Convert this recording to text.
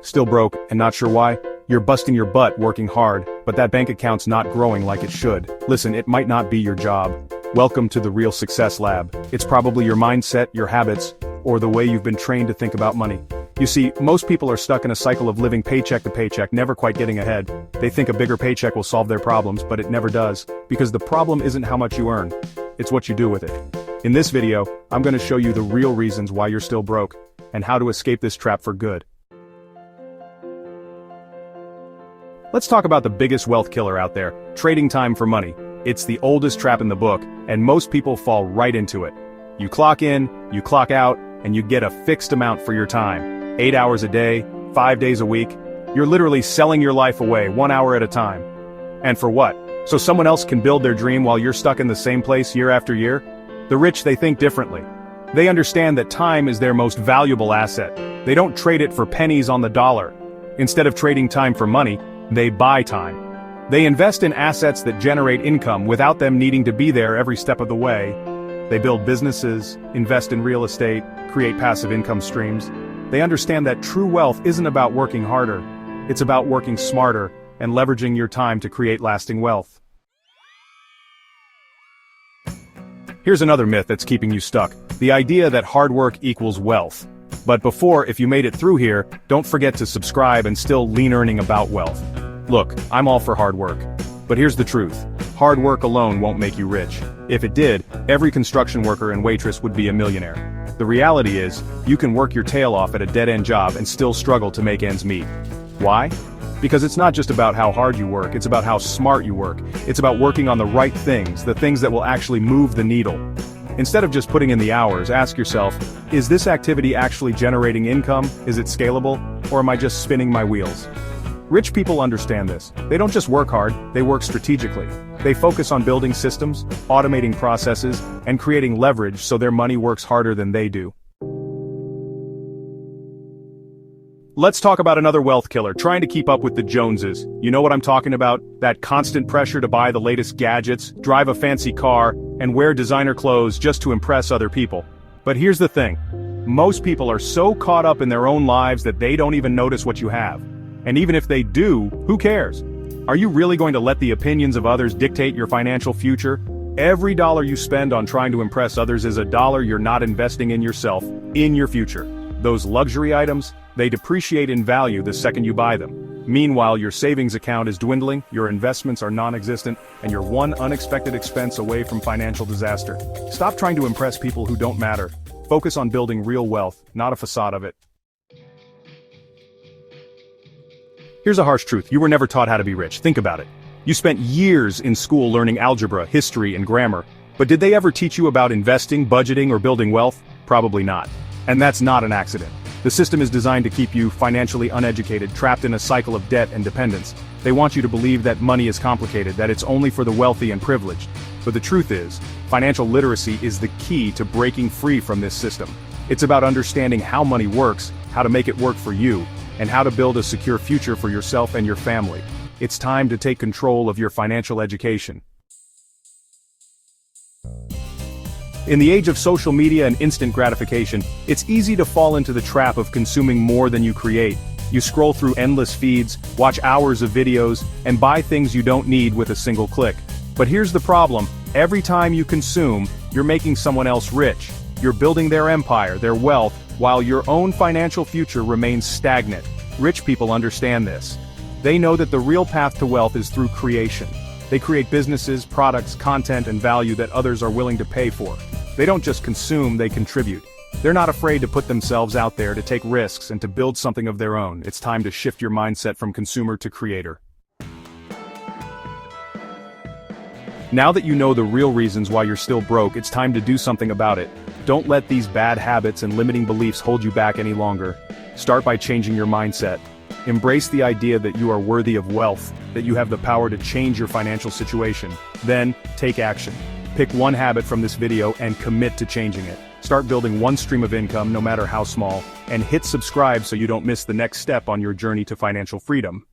Still broke, and not sure why? You're busting your butt working hard, but that bank account's not growing like it should. Listen, it might not be your job. Welcome to the Real Success Lab. It's probably your mindset, your habits, or the way you've been trained to think about money. You see, most people are stuck in a cycle of living paycheck to paycheck, never quite getting ahead. They think a bigger paycheck will solve their problems, but it never does, because the problem isn't how much you earn, it's what you do with it. In this video, I'm going to show you the real reasons why you're still broke, and how to escape this trap for good. Let's talk about the biggest wealth killer out there, trading time for money. It's the oldest trap in the book, and most people fall right into it. You clock in, you clock out, and you get a fixed amount for your time. 8 hours a day, 5 days a week. You're literally selling your life away 1 hour at a time. And for what? So someone else can build their dream while you're stuck in the same place year after year? The rich, they think differently. They understand that time is their most valuable asset. They don't trade it for pennies on the dollar. Instead of trading time for money, they buy time. They invest in assets that generate income without them needing to be there every step of the way. They build businesses, invest in real estate, create passive income streams. They understand that true wealth isn't about working harder. It's about working smarter and leveraging your time to create lasting wealth. Here's another myth that's keeping you stuck. The idea that hard work equals wealth. But before, if you made it through here, don't forget to subscribe and still lean earning about wealth. Look, I'm all for hard work. But here's the truth. Hard work alone won't make you rich. If it did, every construction worker and waitress would be a millionaire. The reality is, you can work your tail off at a dead-end job and still struggle to make ends meet. Why? Because it's not just about how hard you work, it's about how smart you work. It's about working on the right things, the things that will actually move the needle. Instead of just putting in the hours, ask yourself, is this activity actually generating income? Is it scalable? Or am I just spinning my wheels? Rich people understand this. They don't just work hard, they work strategically. They focus on building systems, automating processes, and creating leverage so their money works harder than they do. Let's talk about another wealth killer, trying to keep up with the Joneses. You know what I'm talking about? That constant pressure to buy the latest gadgets, drive a fancy car, and wear designer clothes just to impress other people. But here's the thing. Most people are so caught up in their own lives that they don't even notice what you have. And even if they do, who cares? Are you really going to let the opinions of others dictate your financial future? Every dollar you spend on trying to impress others is a dollar you're not investing in yourself, in your future. Those luxury items, they depreciate in value the second you buy them. Meanwhile, your savings account is dwindling, your investments are non-existent, and you're one unexpected expense away from financial disaster. Stop trying to impress people who don't matter. Focus on building real wealth, not a facade of it. Here's a harsh truth, you were never taught how to be rich. Think about it. You spent years in school learning algebra, history, and grammar. But did they ever teach you about investing, budgeting, or building wealth? Probably not. And that's not an accident. The system is designed to keep you financially uneducated, trapped in a cycle of debt and dependence. They want you to believe that money is complicated, that it's only for the wealthy and privileged. But the truth is, financial literacy is the key to breaking free from this system. It's about understanding how money works, how to make it work for you, and how to build a secure future for yourself and your family. It's time to take control of your financial education. In the age of social media and instant gratification, it's easy to fall into the trap of consuming more than you create. You scroll through endless feeds, watch hours of videos, and buy things you don't need with a single click. But here's the problem, every time you consume, you're making someone else rich. You're building their empire, their wealth, while your own financial future remains stagnant. Rich people understand this. They know that the real path to wealth is through creation. They create businesses, products, content, and value that others are willing to pay for. They don't just consume, they contribute. They're not afraid to put themselves out there, to take risks, and to build something of their own. It's time to shift your mindset from consumer to creator. Now that you know the real reasons why you're still broke, it's time to do something about it. Don't let these bad habits and limiting beliefs hold you back any longer. Start by changing your mindset. Embrace the idea that you are worthy of wealth, that you have the power to change your financial situation. Then, take action. Pick one habit from this video and commit to changing it. Start building one stream of income, no matter how small, and hit subscribe so you don't miss the next step on your journey to financial freedom.